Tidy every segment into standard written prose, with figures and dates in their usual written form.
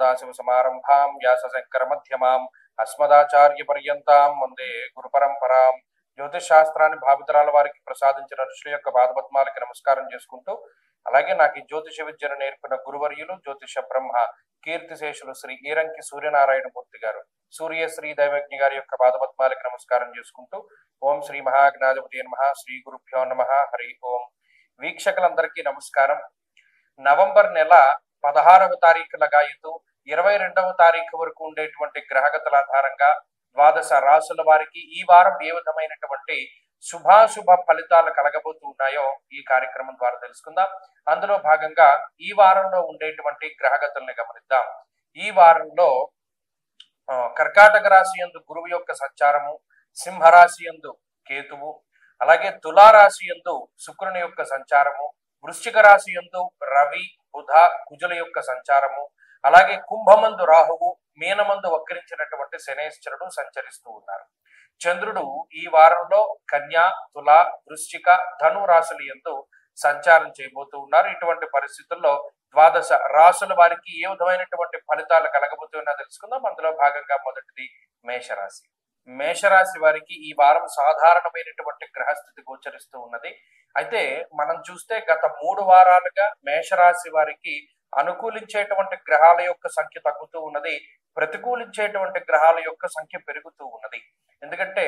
సదాశివసమారంభాం వ్యాసశంకరమధ్యమాం అస్మదాచార్యపర్యంతాం వందే గురుపరంపరాం. జ్యోతిష్ శాస్త్రాన్ని భావితరాల వారికి ప్రసాదించిన ఋషుల యొక్క పాదపద్మాలకి నమస్కారం చేసుకుంటూ, అలాగే నాకు ఈ జ్యోతిష విద్యను నేర్పిన గురువర్యులు జ్యోతిష బ్రహ్మ కీర్తిశేషులు శ్రీ ఈరంకి సూర్యనారాయణమూర్తి గారు, సూర్యశ్రీ దైవజ్ఞ గారి యొక్క పాదపద్మాలకి నమస్కారం చేసుకుంటూ, ఓం శ్రీ మహాజ్ఞాధిపతి నమః, శ్రీ గురుభ్యో నమః, హరి ఓం. వీక్షకులందరికీ నమస్కారం. నవంబర్ నెల 16వ తారీఖు లగాయతు 22వ తారీఖు వరకు ఉండేటువంటి గ్రహగతుల ఆధారంగా ద్వాదశ రాసుల వారికి ఈ వారం ఏ విధమైనటువంటి శుభాశుభ ఫలితాలు కలగబోతూ ఉన్నాయో ఈ కార్యక్రమం ద్వారా తెలుసుకుందాం. అందులో భాగంగా ఈ వారంలో ఉండేటువంటి గ్రహగతుల్ని గమనిద్దాం. ఈ వారంలో కర్కాటక రాశి యందు గురువు యొక్క సంచారము, సింహరాశి యందు కేతువు, అలాగే తులారాశి యందు శుక్రుని యొక్క సంచారము, వృశ్చిక రాశి యందు రవి, బుధ, కుజుల యొక్క సంచారము, అలాగే కుంభమందు రాహువు, మీనమందు వక్రించినటువంటి శనేశ్వరుడు సంచరిస్తూ ఉన్నారు. చంద్రుడు ఈ వారంలో కన్యా, తుల, వృశ్చిక, ధను రాశుల యందు సంచారం చేయబోతూ ఉన్నారు. ఇటువంటి పరిస్థితుల్లో ద్వాదశ రాశుల వారికి ఏ విధమైనటువంటి ఫలితాలు కలగబోతున్నా తెలుసుకుందాం. అందులో భాగంగా మొదటిది మేషరాశి. మేషరాశి వారికి ఈ వారం సాధారణమైనటువంటి గ్రహస్థితి గోచరిస్తూ ఉన్నది. అయితే మనం చూస్తే గత 3 వారాలుగా మేషరాశి వారికి అనుకూలించేటువంటి గ్రహాల యొక్క సంఖ్య తగ్గుతూ ఉన్నది, ప్రతికూలించేటువంటి గ్రహాల యొక్క సంఖ్య పెరుగుతూ ఉన్నది. ఎందుకంటే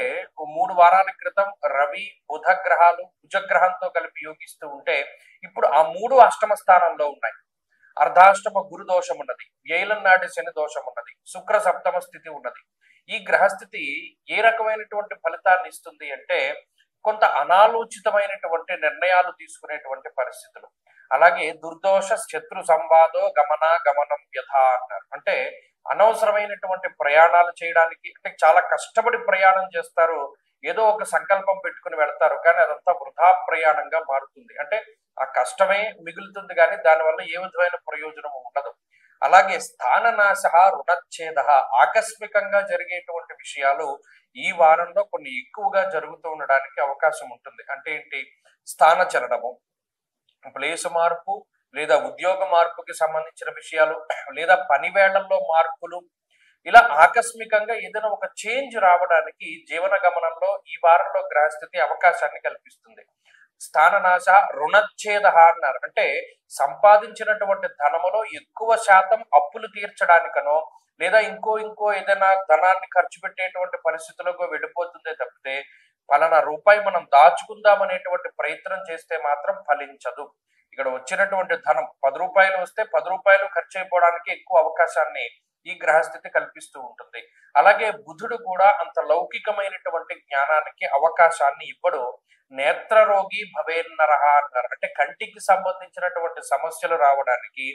3 వారాల క్రితం రవి, బుధ గ్రహాలు కుజగ్రహంతో కలిపి యోగిస్తూ ఉంటే ఇప్పుడు ఆ 3 అష్టమ స్థానంలో ఉన్నాయి. అర్ధాష్టమ గురు దోషం ఉన్నది, ఏలం నాటి శని దోషం ఉన్నది, శుక్ర సప్తమ స్థితి ఉన్నది. ఈ గ్రహస్థితి ఏ రకమైనటువంటి ఫలితాన్ని ఇస్తుంది అంటే కొంత అనాలోచితమైనటువంటి నిర్ణయాలు తీసుకునేటువంటి పరిస్థితులు, అలాగే దుర్దోష శత్రు సంవాదో గమనం వ్యథ అన్నారు. అంటే అనవసరమైనటువంటి ప్రయాణాలు చేయడానికి, అంటే చాలా కష్టపడి ప్రయాణం చేస్తారు, ఏదో ఒక సంకల్పం పెట్టుకుని వెళ్తారు, కానీ అదంతా వృధా ప్రయాణంగా మారుతుంది. అంటే ఆ కష్టమే మిగులుతుంది కానీ దానివల్ల ఏ విధమైన ప్రయోజనం ఉండదు. అలాగే స్థాననాశ, రుణచ్ఛేద, ఆకస్మికంగా జరిగేటువంటి విషయాలు ఈ వారంలో కొన్ని ఎక్కువగా జరుగుతూ ఉండడానికి అవకాశం ఉంటుంది. అంటే ఏంటి? స్థాన చలనము, ప్లేస్ మార్పు, లేదా ఉద్యోగ మార్పుకి సంబంధించిన విషయాలు, లేదా పని వేళల్లో మార్పులు, ఇలా ఆకస్మికంగా ఏదైనా ఒక చేంజ్ రావడానికి జీవన గమనంలో ఈ వారంలో గ్రహస్థితి అవకాశాన్ని కల్పిస్తుంది. స్థాననాశ, రుణచ్ఛేద అన్నారు. అంటే సంపాదించినటువంటి ధనములో ఎక్కువ శాతం అప్పులు తీర్చడానికనో లేదా ఇంకో ఏదైనా ధనాన్ని ఖర్చు పెట్టేటువంటి పరిస్థితులకు వెళ్ళిపోతుందే తప్పితే పలానా రూపాయి మనం దాచుకుందాం అనేటువంటి ప్రయత్నం చేస్తే మాత్రం ఫలించదు. ఇక్కడ వచ్చినటువంటి ధనం 10 రూపాయలు వస్తే 10 రూపాయలు ఖర్చు అయిపోవడానికి ఎక్కువ అవకాశాన్ని ఈ గ్రహస్థితి కల్పిస్తూ ఉంటుంది. అలాగే బుధుడు కూడా అంత లౌకికమైనటువంటి జ్ఞానానికి అవకాశాన్ని ఇవ్వడు. నేత్రరోగి భవేన్నరహ అన్నారు. అంటే కంటికి సంబంధించినటువంటి సమస్యలు రావడానికి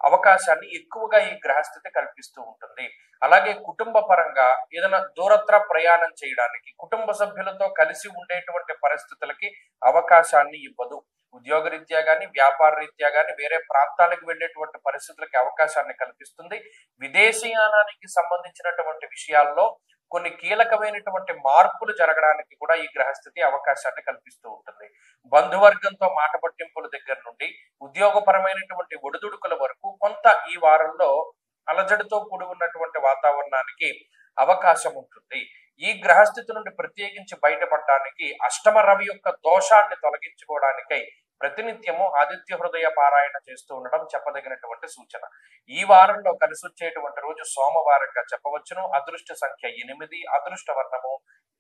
అవకాశాన్ని ఎక్కువగా ఈ గ్రహస్థితి కల్పిస్తూ ఉంటుంది. అలాగే కుటుంబ పరంగా ఏదైనా దూరత్ర ప్రయాణం చేయడానికి, కుటుంబ సభ్యులతో కలిసి ఉండేటువంటి పరిస్థితులకి అవకాశాన్ని ఇవ్వదు. ఉద్యోగ రీత్యా గాని, వ్యాపార రీత్యా గాని వేరే ప్రాంతాలకు వెళ్ళేటువంటి పరిస్థితులకి అవకాశాన్ని కల్పిస్తుంది. విదేశీయానానికి సంబంధించినటువంటి విషయాల్లో కొన్ని కీలకమైనటువంటి మార్పులు జరగడానికి కూడా ఈ గ్రహస్థితి అవకాశాన్ని కల్పిస్తూ ఉంటుంది. బంధువర్గంతో మాట పట్టింపుల దగ్గర నుండి ఉద్యోగపరమైనటువంటి ఒడిదుడుకుల వరకు కొంత ఈ వారంలో అలజడితో కూడి ఉన్నటువంటి వాతావరణానికి అవకాశం ఉంటుంది. ఈ గ్రహస్థితి నుండి ప్రత్యేకించి బయటపడడానికి అష్టమ రవి యొక్క దోషాన్ని తొలగించుకోవడానికై ప్రతినిత్యము ఆదిత్య హృదయ పారాయణ చేస్తూ ఉండడం చెప్పదగినటువంటి సూచన. ఈ వారంలో కలిసి వచ్చేటువంటి రోజు సోమవారంగా చెప్పవచ్చును. అదృష్ట సంఖ్య 8, అదృష్ట వర్ణము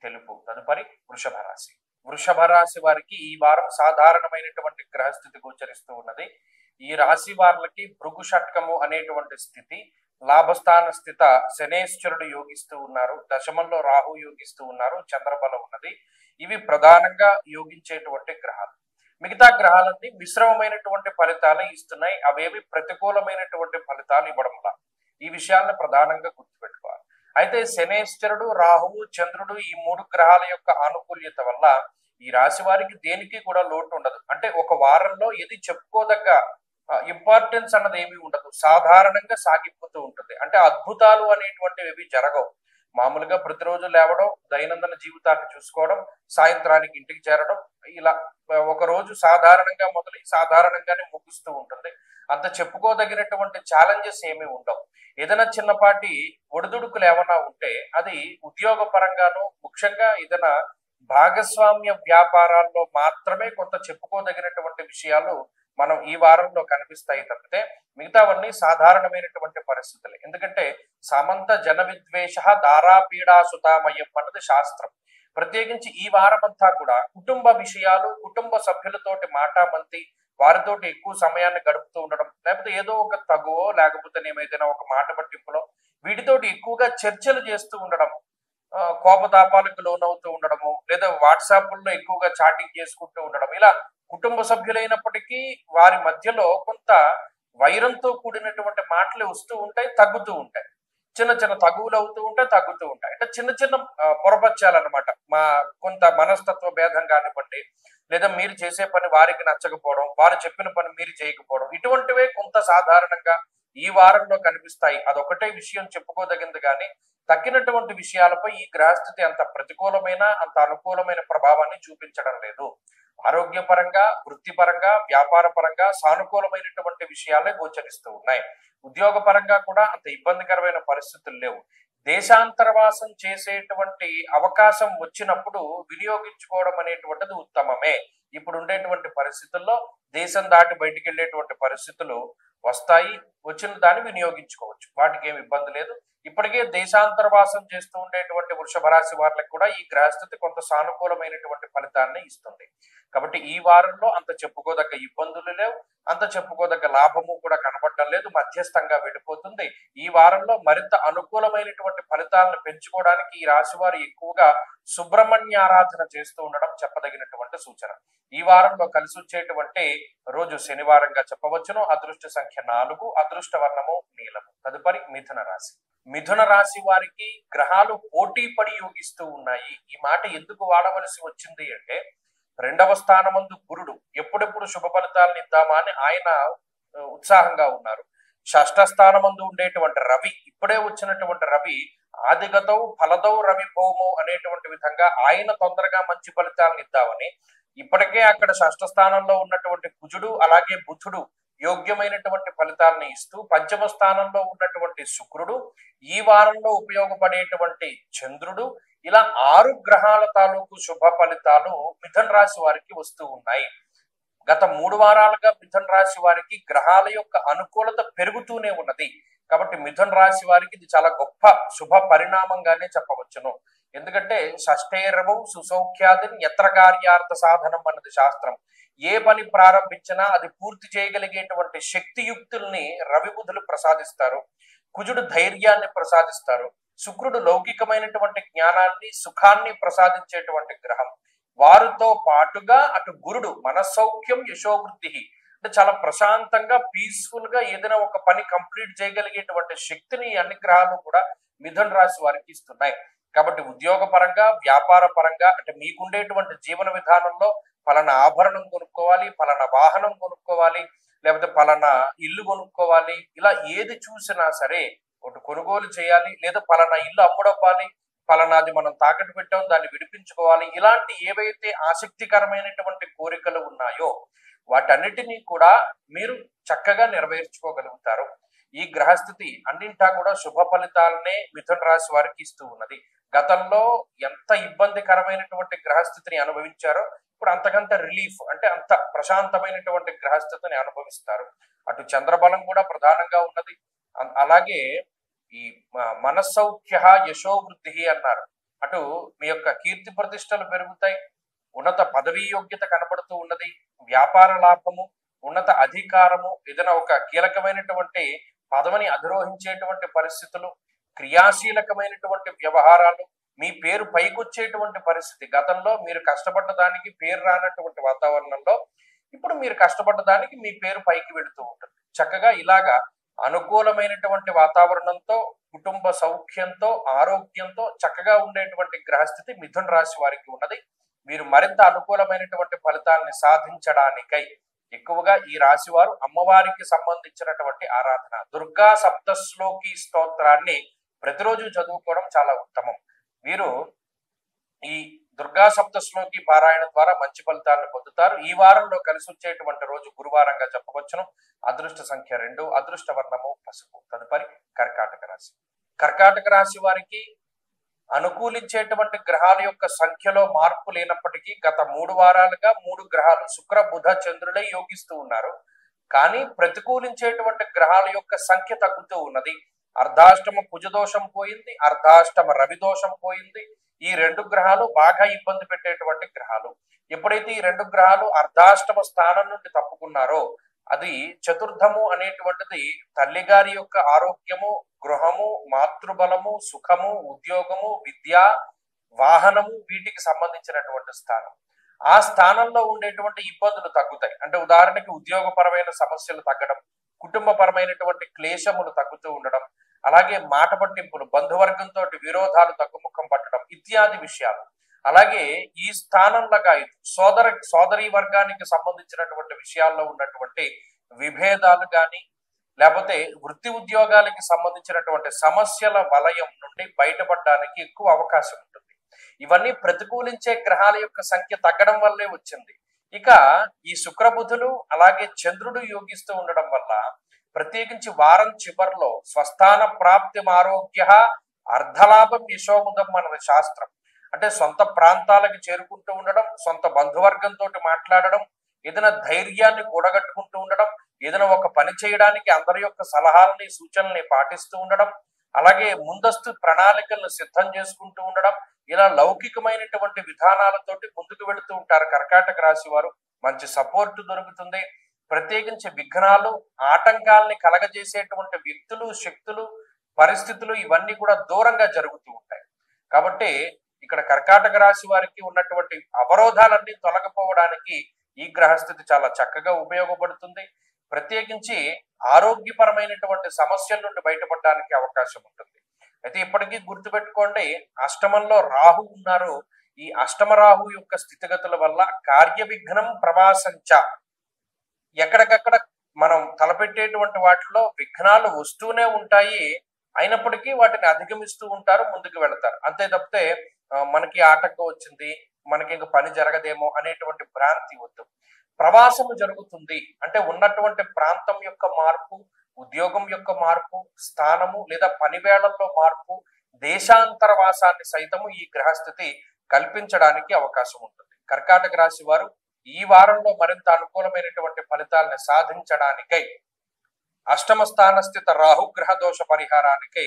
తెలుపు. తదుపరి వృషభ రాశి. వృషభ రాశి వారికి ఈ వారం సాధారణమైనటువంటి గ్రహస్థితి గోచరిస్తూ ఉన్నది. ఈ రాశి వారికి భృగు షట్కము అనేటువంటి స్థితి, లాభస్థాన స్థిత శనేశ్వరుడు యోగిస్తూ ఉన్నారు, దశమంలో రాహు యోగిస్తూ ఉన్నారు, చంద్రబలం ఉన్నది. ఇవి ప్రధానంగా యోగించేటువంటి గ్రహాలు. మిగతా గ్రహాలన్నీ మిశ్రమమైనటువంటి ఫలితాలు ఇస్తున్నాయి, అవేవి ప్రతికూలమైనటువంటి ఫలితాలు ఇవ్వడంలా. ఈ విషయాలను ప్రధానంగా గుర్తుపెట్టుకోవాలి. అయితే శనేశ్వరుడు, రాహువు, చంద్రుడు ఈ 3 గ్రహాల యొక్క ఆనుకూల్యత వల్ల ఈ రాశి వారికి దేనికి కూడా లోటు ఉండదు. అంటే ఒక వారంలో ఏది చెప్పుకోదగ్గ ఇంపార్టెన్స్ అన్నది ఏమీ ఉండదు, సాధారణంగా సాగిపోతూ ఉంటుంది. అంటే అద్భుతాలు అనేటువంటివి ఏవి జరగవు. మామూలుగా ప్రతిరోజు లేవడం, దైనందిన జీవితాన్ని చూసుకోవడం, సాయంత్రానికి ఇంటికి చేరడం, ఇలా ఒక రోజు సాధారణంగా మొదలై సాధారణంగానే ముగుస్తూ ఉంటుంది. అంత చెప్పుకోదగినటువంటి ఛాలెంజెస్ ఏమీ ఉండవు. ఏదైనా చిన్నపాటి ఒడిదుడుకులు ఏమైనా ఉంటే అది ఉద్యోగ పరంగాను, ముఖ్యంగా ఏదైనా భాగస్వామ్య వ్యాపారాల్లో మాత్రమే కొంత చెప్పుకోదగినటువంటి విషయాలు మనం ఈ వారంలో కనిపిస్తాయి తప్పితే మిగతావన్నీ సాధారణమైనటువంటి పరిస్థితులు. ఎందుకంటే సామంత జన విద్వేష దారాపీడా సుతామయం అన్నది శాస్త్రం. ప్రత్యేకించి ఈ వారమంతా కూడా కుటుంబ విషయాలు, కుటుంబ సభ్యులతోటి మాటామంతి, వారితోటి ఎక్కువ సమయాన్ని గడుపుతూ ఉండడం, లేకపోతే ఏదో ఒక తగువో లేకపోతే ఏదైనా ఒక మాట పట్టింపులో వీటితోటి ఎక్కువగా చర్చలు చేస్తూ ఉండడం, కోపతాపాలకు లోనవుతూ ఉండడము, లేదా వాట్సాప్లో ఎక్కువగా చాటింగ్ చేసుకుంటూ ఉండడం, ఇలా కుటుంబ సభ్యులైనప్పటికీ వారి మధ్యలో కొంత వైరంతో కూడినటువంటి మాటలు వస్తూ ఉంటాయి, తగ్గుతూ ఉంటాయి. చిన్న చిన్న తగువులు అవుతూ ఉంటాయి, తగ్గుతూ ఉంటాయి. అంటే చిన్న చిన్న పొరపచ్చాలన్నమాట. కొంత మనస్తత్వ భేదం కానివ్వండి, లేదా మీరు చేసే పని వారికి నచ్చకపోవడం, వారు చెప్పిన పని మీరు చేయకపోవడం, ఇటువంటివే కొంత సాధారణంగా ఈ వారంలో కనిపిస్తాయి. అదొకటే విషయం చెప్పుకోదగింది కానీ తక్కినటువంటి విషయాలపై ఈ గ్రహస్థితి అంత ప్రతికూలమైన, అంత అనుకూలమైన ప్రభావాన్ని చూపించడం లేదు. ఆరోగ్యపరంగా, వృత్తిపరంగా, వ్యాపార పరంగా సానుకూలమైనటువంటి విషయాలే గోచరిస్తూ ఉన్నాయి. ఉద్యోగ పరంగా కూడా అంత ఇబ్బందికరమైన పరిస్థితులు లేవు. దేశాంతరవాసం చేసేటువంటి అవకాశం వచ్చినప్పుడు వినియోగించుకోవడం అనేటువంటిది ఉత్తమమే. ఇప్పుడు ఉండేటువంటి పరిస్థితుల్లో దేశం దాటి బయటికి వెళ్ళేటువంటి పరిస్థితులు వస్తాయి. వచ్చిన దాన్ని వినియోగించుకోవచ్చు, వాటికి ఏమి ఇబ్బంది లేదు. ఇప్పటికే దేశాంతరవాసం చేస్తూ ఉండేటువంటి వృషభ రాశి వారికి కూడా ఈ గ్రహస్థితి కొంత సానుకూలమైనటువంటి ఫలితాన్ని ఇస్తుంది. కాబట్టి ఈ వారంలో అంత చెప్పుకోదగ్గ ఇబ్బందులు లేవు, అంత చెప్పుకోదగ్గ లాభము కూడా కనబడటం లేదు, మధ్యస్థంగా వెళ్ళిపోతుంది. ఈ వారంలో మరింత అనుకూలమైనటువంటి ఫలితాలను పెంచుకోవడానికి ఈ రాశి వారు ఎక్కువగా సుబ్రహ్మణ్య ఆరాధన చేస్తూ ఉండడం చెప్పదగినటువంటి సూచన. ఈ వారంలో కలిసి వచ్చేటువంటి రోజు శనివారంగా చెప్పవచ్చును. అదృష్ట సంఖ్య 4, అదృష్ట వర్ణము నీలము. తదుపరి మిథున రాశి. మిథున రాశి వారికి గ్రహాలు పోటీ పడి యోగిస్తూ ఉన్నాయి. ఈ మాట ఎందుకు వాడవలసి వచ్చింది అంటే, 2వ స్థానమందు గురుడు ఎప్పుడెప్పుడు శుభ ఫలితాలను ఇద్దామా అని ఆయన ఉత్సాహంగా ఉన్నారు. 6వ స్థానమందు ఉండేటువంటి రవి, ఇప్పుడే వచ్చినటువంటి రవి, ఆదిగతౌ ఫలదౌ రవి భౌమౌ అనేటువంటి విధంగా ఆయన తొందరగా మంచి ఫలితాలను ఇద్దామని ఇప్పటికే అక్కడ 6వ స్థానంలో ఉన్నటువంటి కుజుడు అలాగే బుధుడు యోగ్యమైనటువంటి ఫలితాలను ఇస్తూ, 5వ స్థానంలో ఉన్నటువంటి శుక్రుడు, ఈ వారంలో ఉపయోగపడేటువంటి చంద్రుడు, ఇలా 6 గ్రహాల తాలూకు శుభ ఫలితాలు మిథున రాశి వారికి వస్తూ ఉన్నాయి. గత 3 వారాలుగా మిథున రాశి వారికి గ్రహాల యొక్క అనుకూలత పెరుగుతూనే ఉన్నది. కాబట్టి మిథున రాశి వారికి ఇది చాలా గొప్ప శుభ పరిణామంగానే చెప్పవచ్చును. ఎందుకంటే షష్ఠేరవం సుసౌఖ్యాదిని ఎత్ర కార్యార్థ సాధనం అన్నది శాస్త్రం. ఏ పని ప్రారంభించినా అది పూర్తి చేయగలిగేటువంటి శక్తియుక్తుల్ని రవి బుధులు ప్రసాదిస్తారు. కుజుడు ధైర్యాన్ని ప్రసాదిస్తారు. శుక్రుడు లౌకికమైనటువంటి జ్ఞానాన్ని, సుఖాన్ని ప్రసాదించేటువంటి గ్రహం. వారితో పాటుగా అటు గురుడు మనస్సౌఖ్యం యశోవృద్ధి, అంటే చాలా ప్రశాంతంగా పీస్ఫుల్ గా ఏదైనా ఒక పని కంప్లీట్ చేయగలిగేటువంటి శక్తిని అన్ని గ్రహాలు కూడా మిథున రాశి వారికి ఇస్తున్నాయి. కాబట్టి ఉద్యోగ పరంగా, వ్యాపార పరంగా, అంటే మీకుండేటువంటి జీవన విధానంలో ఫలానా ఆభరణం కొనుక్కోవాలి, ఫలానా వాహనం కొనుక్కోవాలి, లేకపోతే ఫలానా ఇల్లు కొనుక్కోవాలి, ఇలా ఏది చూసినా సరే ఒకటి కొనుగోలు చేయాలి, లేదా ఫలానా ఇల్లు అమ్ముడవ్వాలి, ఫలానాది మనం తాకట్టు పెట్టాం దాన్ని విడిపించుకోవాలి, ఇలాంటి ఏవైతే ఆసక్తికరమైనటువంటి కోరికలు ఉన్నాయో వాటన్నిటినీ కూడా మీరు చక్కగా నెరవేర్చుకోగలుగుతారు. ఈ గ్రహస్థితి అన్నింటా కూడా శుభ ఫలితాలనే మిథున రాశి వారికి ఇస్తూ ఉన్నది. గతంలో ఎంత ఇబ్బందికరమైనటువంటి గ్రహస్థితిని అనుభవించారో ఇప్పుడు అంతకంత రిలీఫ్, అంటే అంత ప్రశాంతమైనటువంటి గ్రహస్థితిని అనుభవిస్తారు. అటు చంద్రబలం కూడా ప్రధానంగా ఉన్నది. అలాగే ఈ మనస్సౌఖ్య యశోవృద్ధి అన్నారు. అటు మీ యొక్క కీర్తి ప్రతిష్టలు పెరుగుతాయి, ఉన్నత పదవీ యోగ్యత కనపడుతూ ఉన్నది, వ్యాపార లాభము, ఉన్నత అధికారము, ఏదైనా ఒక కీలకమైనటువంటి పదవిని అధిరోహించేటువంటి పరిస్థితులు, క్రియాశీలకమైనటువంటి వ్యవహారాలు, మీ పేరు పైకొచ్చేటువంటి పరిస్థితి. గతంలో మీరు కష్టపడ్డ దానికి పేరు రానటువంటి వాతావరణంలో ఇప్పుడు మీరు కష్టపడ్డ దానికి మీ పేరు పైకి వెళుతూ ఉంటుంది. చక్కగా ఇలాగా అనుకూలమైనటువంటి వాతావరణంతో, కుటుంబ సౌఖ్యంతో, ఆరోగ్యంతో చక్కగా ఉండేటువంటి గ్రహస్థితి మిథున రాశి వారికి ఉన్నది. మీరు మరింత అనుకూలమైనటువంటి ఫలితాన్ని సాధించడానికై ఎక్కువగా ఈ రాశి వారు అమ్మవారికి సంబంధించినటువంటి ఆరాధన, దుర్గా సప్తశ్లోకి స్తోత్రాన్ని ప్రతిరోజు చదువుకోవడం చాలా ఉత్తమం. మీరు ఈ దుర్గా సప్తశ్లోకి పారాయణ ద్వారా మంచి ఫలితాలను పొందుతారు. ఈ వారంలో కలిసి వచ్చేటువంటి రోజు గురువారంగా చెప్పవచ్చును. అదృష్ట సంఖ్య 2, అదృష్ట వర్ణము పసుపు. తదుపరి కర్కాటక రాశి. కర్కాటక రాశి వారికి అనుకూలించేటువంటి గ్రహాల యొక్క సంఖ్యలో మార్పు లేనప్పటికీ గత 3 వారాలుగా 3 గ్రహాలు శుక్ర బుధ చంద్రులే యోగిస్తూ ఉన్నారు. కానీ ప్రతికూలించేటువంటి గ్రహాల యొక్క సంఖ్య తగ్గుతూ ఉన్నది. అర్ధాష్టమ కుజదోషం పోయింది, అర్ధాష్టమ రవి దోషం పోయింది. ఈ 2 గ్రహాలు బాగా ఇబ్బంది పెట్టేటువంటి గ్రహాలు. ఎప్పుడైతే ఈ 2 గ్రహాలు అర్ధాష్టమ స్థానం నుండి తప్పుకున్నారో అది చతుర్థము అనేటువంటిది తల్లిగారి యొక్క ఆరోగ్యము, గృహము, మాతృబలము, సుఖము, ఉద్యోగము, విద్య, వాహనము వీటికి సంబంధించినటువంటి స్థానం. ఆ స్థానంలో ఉండేటువంటి ఇబ్బందులు తగ్గుతాయి. అంటే ఉదాహరణకి ఉద్యోగపరమైన సమస్యలు తగ్గడం, కుటుంబపరమైనటువంటి క్లేశములు తగ్గుతూ ఉండడం, అలాగే మాట పట్టింపులు, బంధువర్గంతో విరోధాలు తగ్గుముఖం పట్టడం ఇత్యాది విషయాలు. అలాగే ఈ స్థానంలో సోదరీ వర్గానికి సంబంధించినటువంటి విషయాల్లో ఉన్నటువంటి విభేదాలు కానీ లేకపోతే వృత్తి ఉద్యోగాలకి సంబంధించినటువంటి సమస్యల వలయం నుండి బయటపడడానికి ఎక్కువ అవకాశం ఉంటుంది. ఇవన్నీ ప్రతికూలించే గ్రహాల యొక్క సంఖ్య తగ్గడం వల్లే వచ్చింది. ఇక ఈ శుక్రబుధులు అలాగే చంద్రుడు యోగిస్తూ ఉండడం వల్ల ప్రత్యేకించి వారం చివరిలో స్వస్థాన ప్రాప్తి ఆరోగ్య అర్ధలాభం యశోముదం అన్నది శాస్త్రం. అంటే సొంత ప్రాంతాలకు చేరుకుంటూ ఉండడం, సొంత బంధువర్గంతో మాట్లాడడం, ఏదైనా ధైర్యాన్ని కూడగట్టుకుంటూ ఉండడం, ఏదైనా ఒక పని చేయడానికి అందరి యొక్క సలహాలని సూచనల్ని పాటిస్తూ ఉండడం, అలాగే ముందస్తు ప్రణాళికలను సిద్ధం చేసుకుంటూ ఉండడం, ఇలా లౌకికమైనటువంటి విధానాలతోటి ముందుకు వెళుతూ ఉంటారు కర్కాటక రాశి వారు. మంచి సపోర్ట్ దొరుకుతుంది. ప్రత్యేకించి విఘ్నాలు, ఆటంకాలని కలగజేసేటువంటి వ్యక్తులు, శక్తులు, పరిస్థితులు ఇవన్నీ కూడా దూరంగా జరుగుతూ ఉంటాయి. కాబట్టి ఇక్కడ కర్కాటక రాశి వారికి ఉన్నటువంటి అవరోధాలన్నీ తొలగిపోవడానికి ఈ గ్రహస్థితి చాలా చక్కగా ఉపయోగపడుతుంది. ప్రత్యేకించి ఆరోగ్యపరమైనటువంటి సమస్యల నుండి బయటపడడానికి అవకాశం ఉంటుంది. అయితే ఇప్పటికీ గుర్తుపెట్టుకోండి, అష్టమంలో రాహు ఉన్నారు. ఈ అష్టమ రాహు యొక్క స్థితిగతుల వల్ల కార్య విఘ్నం ప్రవాసంచ, ఎక్కడికక్కడ మనం తలపెట్టేటువంటి వాటిలో విఘ్నాలు వస్తూనే ఉంటాయి. అయినప్పటికీ వాటిని అధిగమిస్తూ ఉంటారు, ముందుకు వెళతారు. అంతే తప్పితే మనకి ఆటంకం వచ్చింది, మనకి ఇంక పని జరగదేమో అనేటువంటి భ్రాంతి వద్దు. ప్రవాసము జరుగుతుంది అంటే ఉన్నటువంటి ప్రాంతం యొక్క మార్పు, ఉద్యోగం యొక్క మార్పు, స్థానము లేదా పని వేళల్లో మార్పు, దేశాంతరవాసాన్ని సైతము ఈ గ్రహస్థితి కల్పించడానికి అవకాశం ఉంటుంది. కర్కాటక రాశి వారు ఈ వారంలో మరింత అనుకూలమైనటువంటి ఫలితాలను సాధించడానికై అష్టమ స్థాన స్థిత రాహుగ్రహ దోష పరిహారానికై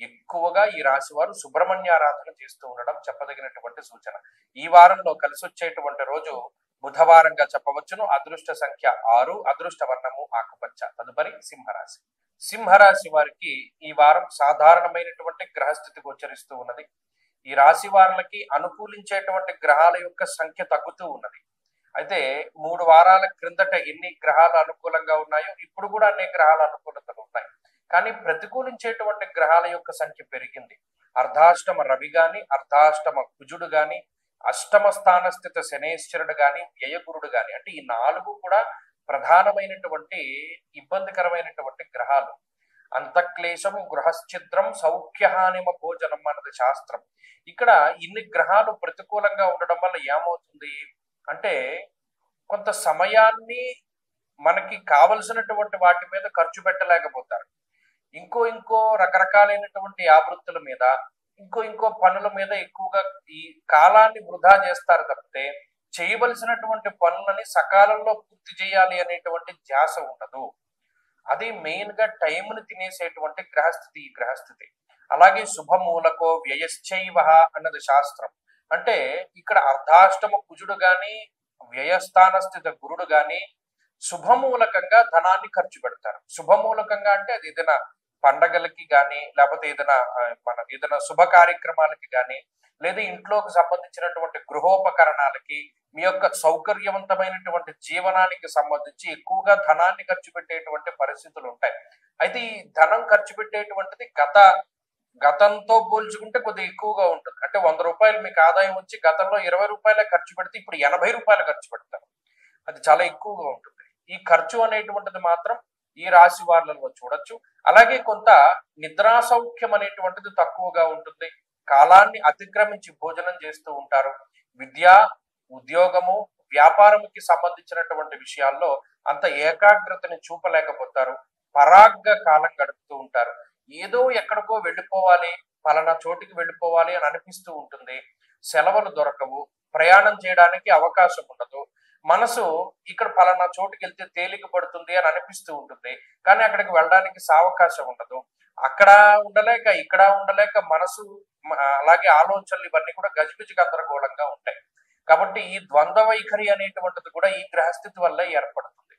ఎక్కువగా ఈ రాశి వారు సుబ్రహ్మణ్యారాధన చేస్తూ ఉండడం చెప్పదగినటువంటి సూచన. ఈ వారంలో కలిసి వచ్చేటువంటి రోజు బుధవారంగా చెప్పవచ్చును. అదృష్ట సంఖ్య 6, అదృష్ట వర్ణము ఆకుపచ్చ. తదుపరి సింహరాశి. సింహరాశి వారికి ఈ వారం సాధారణమైనటువంటి గ్రహస్థితి గోచరిస్తూ ఉన్నది. ఈ రాశి వారులకి అనుకూలించేటువంటి గ్రహాల యొక్క సంఖ్య తగ్గుతూ ఉన్నది. అయితే 3 వారాల క్రిందట ఎన్ని గ్రహాలు అనుకూలంగా ఉన్నాయో ఇప్పుడు కూడా అన్ని గ్రహాల అనుకూలతలు ఉన్నాయి. కానీ ప్రతికూలించేటువంటి గ్రహాల యొక్క సంఖ్య పెరిగింది. అర్ధాష్టమ రవి గాని, అర్ధాష్టమ కుజుడు గాని, అష్టమ స్థాన స్థిత శనేశ్వరుడు గాని, వ్యయగురుడు గాని, అంటే ఈ 4 కూడా ప్రధానమైనటువంటి ఇబ్బందికరమైనటువంటి గ్రహాలు. అంతఃక్లేశం గృహశ్చిద్రం సౌఖ్యహానిమ భోజనం అన్నది శాస్త్రం. ఇక్కడ ఇన్ని గ్రహాలు ప్రతికూలంగా ఉండడం వల్ల ఏమవుతుంది అంటే కొంత సమయాన్ని మనకి కావలసినటువంటి వాటి మీద ఖర్చు పెట్టలేకపోతారు. ఇంకో రకరకాలైనటువంటి ఆవృత్తుల మీద, ఇంకో పనుల మీద ఎక్కువగా ఈ కాలాన్ని వృధా చేస్తారు తప్పితే చేయవలసినటువంటి పనులని సకాలంలో పూర్తి చేయాలి అనేటువంటి ధ్యాస ఉండదు. అది మెయిన్ గా టైంని తినేసేటువంటి గ్రహస్థితి ఈ గ్రహస్థితి. అలాగే శుభమూలకో వ్యయశ్చైవ అన్నది శాస్త్రం. అంటే ఇక్కడ అర్ధాష్టమ కుజుడు గాని, వ్యయస్థాన స్థిత గురుడు గాని శుభమూలకంగా ధనాన్ని ఖర్చు పెడతారు. శుభమూలకంగా అంటే అది ఏదైనా పండగలకి గాని, లేకపోతే ఏదైనా శుభ కార్యక్రమాలకి గాని, లేదా ఇంట్లోకి సంబంధించినటువంటి గృహోపకరణాలకి, మీ యొక్క సౌకర్యవంతమైనటువంటి జీవనానికి సంబంధించి ఎక్కువగా ధనాన్ని ఖర్చు పెట్టేటువంటి పరిస్థితులు ఉంటాయి. అయితే ఈ ధనం ఖర్చు పెట్టేటువంటిది గతంతో పోల్చుకుంటే కొద్దిగా ఎక్కువగా ఉంటుంది. అంటే 100 రూపాయలు మీకు ఆదాయం వచ్చి గతంలో 20 రూపాయలే ఖర్చు పెడితే ఇప్పుడు 80 రూపాయలు ఖర్చు పెడతారు. అది చాలా ఎక్కువగా ఉంటుంది. ఈ ఖర్చు అనేటువంటిది మాత్రం ఈ రాశి వారులలో చూడొచ్చు. అలాగే కొంత నిద్రా సౌఖ్యం అనేటువంటిది తక్కువగా ఉంటుంది. కాలాన్ని అతిక్రమించి భోజనం చేస్తూ ఉంటారు. విద్య, ఉద్యోగము, వ్యాపారముకి సంబంధించినటువంటి విషయాల్లో అంత ఏకాగ్రతని చూపలేకపోతారు. పరాగ్గ కాలం గడుపుతూ ఉంటారు. ఏదో ఎక్కడికో వెళ్ళిపోవాలి, పలానా చోటికి వెళ్ళిపోవాలి అని అనిపిస్తూ ఉంటుంది. సెలవులు దొరకవు, ప్రయాణం చేయడానికి అవకాశం ఉండదు. మనసు ఇక్కడ పలానా చోటుకి వెళ్తే తేలిక పడుతుంది అని అనిపిస్తూ ఉంటుంది, కానీ అక్కడికి వెళ్ళడానికి సావకాశం ఉండదు. అక్కడ ఉండలేక ఇక్కడ ఉండలేక మనసు అలాగే ఆలోచనలు ఇవన్నీ కూడా గజిబిజి గందరగోళంగా ఉంటాయి. కాబట్టి ఈ ద్వంద్వ వైఖరి అనేటువంటిది కూడా ఈ గ్రహస్థితి వల్ల ఏర్పడుతుంది.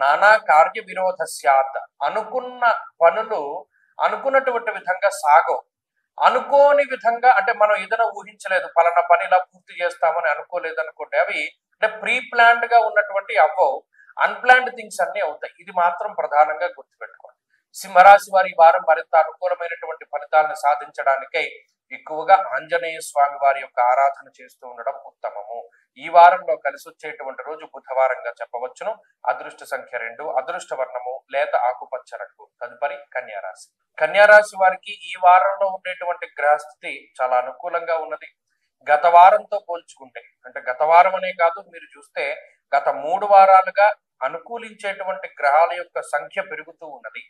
నానా కార్య విరోధ స్యాత్, అనుకున్న పనులు అనుకున్నటువంటి విధంగా సాగవు. అనుకోని విధంగా అంటే మనం ఏదైనా ఊహించలేదు, పలానా పని ఇలా పూర్తి చేస్తామని అనుకోలేదు అనుకోండి, అవి అంటే ప్రీ ప్లాన్డ్ గా ఉన్నటువంటి అవ్వవు, అన్ప్లాన్డ్ థింగ్స్ అన్ని అవుతాయి. ఇది మాత్రం ప్రధానంగా గుర్తుపెట్టుకోండి. సింహరాశి వారి వారం మరింత అనుకూలమైనటువంటి ఫలితాలను సాధించడానికై ఎక్కువగా ఆంజనేయ స్వామి వారి యొక్క ఆరాధన చేస్తూ ఉండడం ఉత్తమము. ఈ వారంలో కలిసి వచ్చేటువంటి రోజు బుధవారంగా చెప్పవచ్చును. అదృష్ట సంఖ్య 2, అదృష్ట వర్ణము లేత ఆకుపచ్చ రంగు. తదుపరి కన్యారాశి. కన్యారాశి వారికి ఈ వారంలో ఉండేటువంటి గ్రహస్థితి చాలా అనుకూలంగా ఉన్నది. గత వారంతో పోల్చుకుంటే, అంటే గత వారం అనే కాదు, మీరు చూస్తే గత 3 వారాలుగా అనుకూలించేటువంటి గ్రహాల యొక్క సంఖ్య పెరుగుతూ ఉన్నది.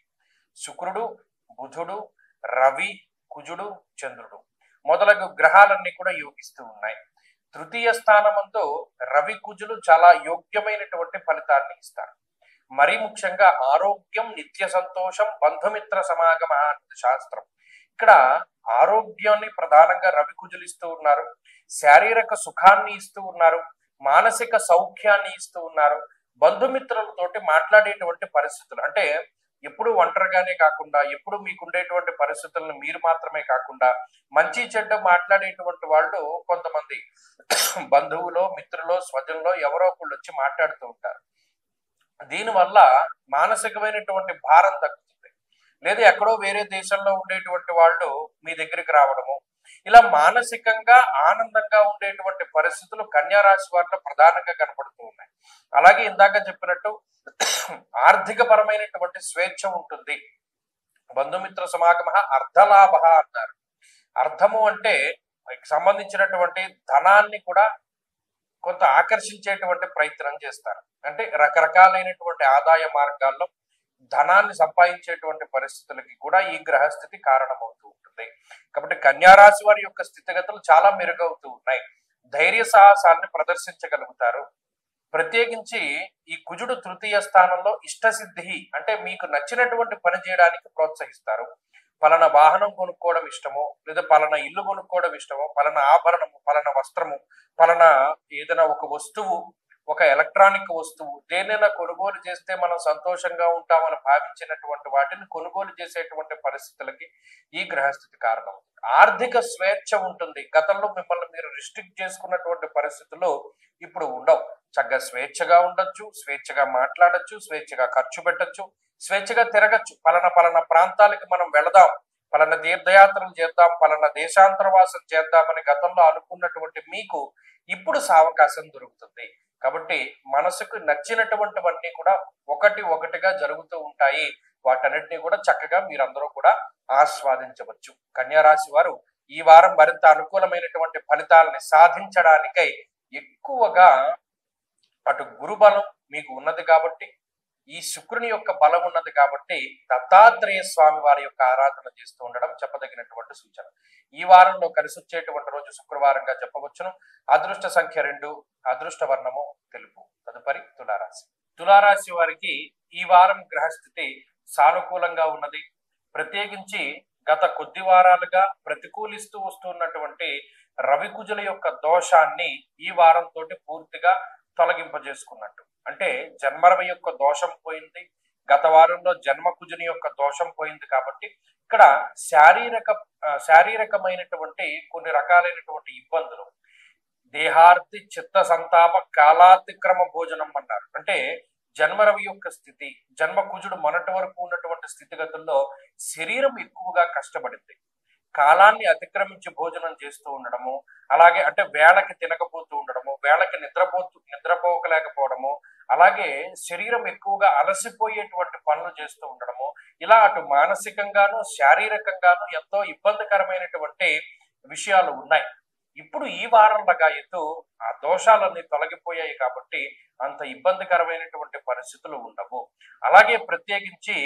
శుక్రుడు, బుధుడు, రవి, కుజుడు, చంద్రుడు మొదలగు గ్రహాలన్నీ కూడా యోగిస్తూ ఉన్నాయి. తృతీయ స్థానమంతో రవి, కుజులు చాలా యోగ్యమైనటువంటి ఫలితాన్ని ఇస్తారు. మరీ ముఖ్యంగా ఆరోగ్యం, నిత్య సంతోషం, బంధుమిత్ర సమాగమ శాస్త్రం. ఇక్కడ ఆరోగ్యాన్ని ప్రధానంగా రవి, కుజులు ఇస్తూ ఉన్నారు. శారీరక సుఖాన్ని ఇస్తూ ఉన్నారు. మానసిక సౌఖ్యాన్ని ఇస్తూ ఉన్నారు. బంధుమిత్రులతోటి మాట్లాడేటువంటి పరిస్థితులు, అంటే ఎప్పుడు ఒంటరిగానే కాకుండా, ఎప్పుడు మీకుండేటువంటి పరిస్థితులను మీరు మాత్రమే కాకుండా మంచి చెడ్డ మాట్లాడేటువంటి వాళ్ళు కొంతమంది బంధువులో, మిత్రులో, స్వజంలో ఎవరో ఒకళ్ళు వచ్చి మాట్లాడుతూ ఉంటారు. దీనివల్ల మానసికమైనటువంటి భారం తగ్గుతుంది. లేదా ఎక్కడో వేరే దేశంలో ఉండేటువంటి వాళ్ళు మీ దగ్గరికి రావడము, ఇలా మానసికంగా ఆనందంగా ఉండేటువంటి పరిస్థితులు కన్యా రాశి వారిలో ప్రధానంగా కనపడుతూ ఉన్నాయి. అలాగే ఇందాక చెప్పినట్టు ఆర్థిక పరమైనటువంటి స్వేచ్ఛ ఉంటుంది. బంధుమిత్ర సమాగమ అర్ధలాభ అన్నారు. అర్థము అంటే సంబంధించినటువంటి ధనాన్ని కూడా కొంత ఆకర్షించేటువంటి ప్రయత్నం చేస్తారు. అంటే రకరకాలైనటువంటి ఆదాయ మార్గాల్లో ధనాన్ని సంపాదించేటువంటి పరిస్థితులకి కూడా ఈ గ్రహస్థితి కారణమవుతూ ఉంటుంది. కాబట్టి కన్యారాశి వారి యొక్క స్థితిగతులు చాలా మెరుగవుతూ ఉన్నాయి. ధైర్య సాహసాన్ని ప్రదర్శించగలుగుతారు. ప్రత్యేకించి ఈ కుజుడు తృతీయ స్థానంలో ఇష్టసిద్ధి, అంటే మీకు నచ్చినటువంటి పని చేయడానికి ప్రోత్సహిస్తారు. పలానా వాహనం కొనుక్కోవడం ఇష్టమో, లేదా పలానా ఇల్లు కొనుక్కోవడం ఇష్టమో, పలానా ఆభరణము, పలానా వస్త్రము, పలానా ఏదైనా ఒక వస్తువు, ఒక ఎలక్ట్రానిక్ వస్తువు దేనైనా కొనుగోలు చేస్తే మనం సంతోషంగా ఉంటామని భావించినటువంటి వాటిని కొనుగోలు చేసేటువంటి పరిస్థితులకి ఈ గ్రహస్థితి కారణం. ఆర్థిక స్వేచ్ఛ ఉంటుంది. గతంలో మిమ్మల్ని మీరు రిస్ట్రిక్ట్ చేసుకున్నటువంటి పరిస్థితుల్లో ఇప్పుడు ఉండవు. చక్కగా స్వేచ్ఛగా ఉండొచ్చు, స్వేచ్ఛగా మాట్లాడచ్చు, స్వేచ్ఛగా ఖర్చు పెట్టచ్చు, స్వేచ్ఛగా తిరగచ్చు. పలానా ప్రాంతాలకి మనం వెళదాం, పలానా తీర్థయాత్రలు చేద్దాం, పలానా దేశాంతరవాసం చేద్దామని గతంలో అనుకున్నటువంటి మీకు ఇప్పుడు సావకాశం దొరుకుతుంది. కాబట్టి మనసుకు నచ్చినటువంటివన్నీ కూడా ఒకటిగా జరుగుతూ ఉంటాయి. వాటన్నిటినీ కూడా చక్కగా మీరందరూ కూడా ఆస్వాదించవచ్చు. కన్యారాశి వారు ఈ వారం మరింత అనుకూలమైనటువంటి ఫలితాలని సాధించడానికై ఎక్కువగా అటు గురుబలం మీకు ఉన్నది కాబట్టి, ఈ శుక్రుని యొక్క బలం ఉన్నది కాబట్టి దత్తాత్రేయ స్వామి వారి యొక్క ఆరాధన చేస్తూ ఉండడం చెప్పదగినటువంటి సూచన. ఈ వారంలో కలిసి వచ్చేటువంటి రోజు శుక్రవారంగా చెప్పవచ్చును. అదృష్ట సంఖ్య 2, అదృష్ట వర్ణము తెలుపు. తదుపరి తులారాశి. తులారాశి వారికి ఈ వారం గ్రహస్థితి సానుకూలంగా ఉన్నది. ప్రత్యేకించి గత కొద్ది వారాలుగా ప్రతికూలిస్తూ వస్తున్నటువంటి రవికుజుల యొక్క దోషాన్ని ఈ వారంతో పూర్తిగా తొలగింపజేసుకున్నట్టు. అంటే జన్మరవి యొక్క దోషం పోయింది, గత వారంలో జన్మకుజుని యొక్క దోషం పోయింది. కాబట్టి ఇక్కడ శారీరకమైనటువంటి కొన్ని రకాలైనటువంటి ఇబ్బందులు, దేహార్తి చిత్త సంతాప కాలాతిక్రమ భోజనం అన్నారు. అంటే జన్మరవి యొక్క స్థితి, జన్మకుజుడు మొన్నటి వరకు ఉన్నటువంటి స్థితిగతుల్లో శరీరం ఎక్కువగా కష్టపడింది. కాలాన్ని అతిక్రమించి భోజనం చేస్తూ ఉండడము, అలాగే అంటే వేళకి తినకపోతూ ఉండడము, వేళకి నిద్రపోకలేకపోవడము, అలాగే శరీరం ఎక్కువగా అలసిపోయేటువంటి పనులు చేస్తూ ఉండడము, ఇలా అటు మానసికంగాను శారీరకంగాను ఎంతో ఇబ్బందికరమైనటువంటి విషయాలు ఉన్నాయి. ఇప్పుడు ఈ వారం లగాయతు ఆ దోషాలన్నీ తొలగిపోయాయి కాబట్టి అంత ఇబ్బందికరమైనటువంటి పరిస్థితులు ఉండవు. అలాగే ప్రత్యేకించి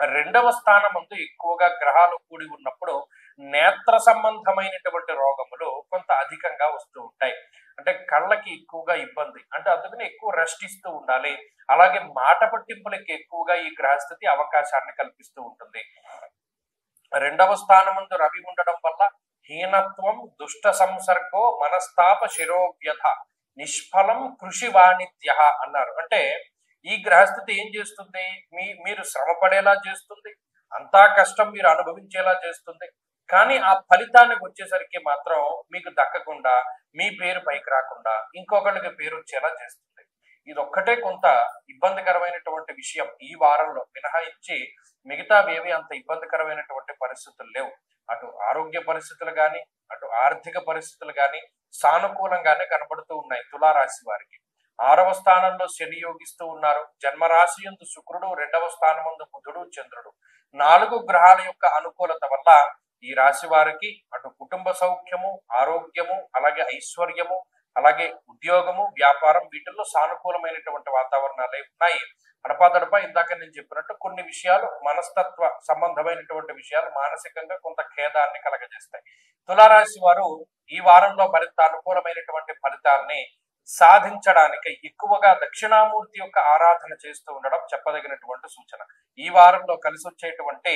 రెండవ స్థానమందు ఎక్కువగా గ్రహాలు కూడి ఉన్నప్పుడు నేత్ర సంబంధమైనటువంటి రోగములు కొంత అధికంగా వస్తూ ఉంటాయి. అంటే కళ్ళకి ఎక్కువగా ఇబ్బంది, అంటే అందుకని ఎక్కువ రెస్ట్ ఇస్తూ ఉండాలి. అలాగే మాట పట్టింపులకి ఎక్కువగా ఈ గ్రహస్థితి అవకాశాన్ని కల్పిస్తూ ఉంటుంది. రెండవ స్థానమందు రవి ఉండడం వల్ల హీనత్వం, దుష్ట సంసర్గో, మనస్తాప శిరోవ్యధ, నిష్ఫలం కృషి వాణిజ్య అన్నారు. అంటే ఈ గ్రహస్థితి ఏం చేస్తుంది, మీరు శ్రమ పడేలా చేస్తుంది, అంతా కష్టం మీరు అనుభవించేలా చేస్తుంది. కానీ ఆ ఫలితానికి వచ్చేసరికి మాత్రం మీకు దక్కకుండా, మీ పేరు పైకి రాకుండా ఇంకొకళ్ళకి పేరు వచ్చేలా చేస్తుంది. ఇది ఒక్కటే కొంత ఇబ్బందికరమైనటువంటి విషయం. ఈ వారంలో మినహాయించి మిగతావేవి అంత ఇబ్బందికరమైనటువంటి పరిస్థితులు లేవు. అటు ఆరోగ్య పరిస్థితులు కానీ, అటు ఆర్థిక పరిస్థితులు కానీ సానుకూలంగానే కనబడుతూ ఉన్నాయి. తులారాశి వారికి 6వ స్థానంలో శని యోగిస్తూ ఉన్నారు. జన్మరాశి యందు శుక్రుడు, 2వ స్థానమందు బుధుడు, చంద్రుడు, 4 గ్రహాల యొక్క అనుకూలత వల్ల ఈ రాశి వారికి అటు కుటుంబ సౌఖ్యము, ఆరోగ్యము, అలాగే ఐశ్వర్యము, అలాగే ఉద్యోగము, వ్యాపారం, వీటిల్లో సానుకూలమైనటువంటి వాతావరణాలు ఉన్నాయి. అడపాదడపా ఇందాక నేను చెప్పినట్టు కొన్ని విషయాలు మనస్తత్వ సంబంధమైనటువంటి విషయాలు మానసికంగా కొంత ఖేదాన్ని కలగజేస్తాయి. తులారాశి వారు ఈ వారంలో మరింత అనుకూలమైనటువంటి ఫలితాలని సాధించడానికి ఎక్కువగా దక్షిణామూర్తి యొక్క ఆరాధన చేస్తూ ఉండడం చెప్పదగినటువంటి సూచన. ఈ వారంలో కలిసి వచ్చేటువంటి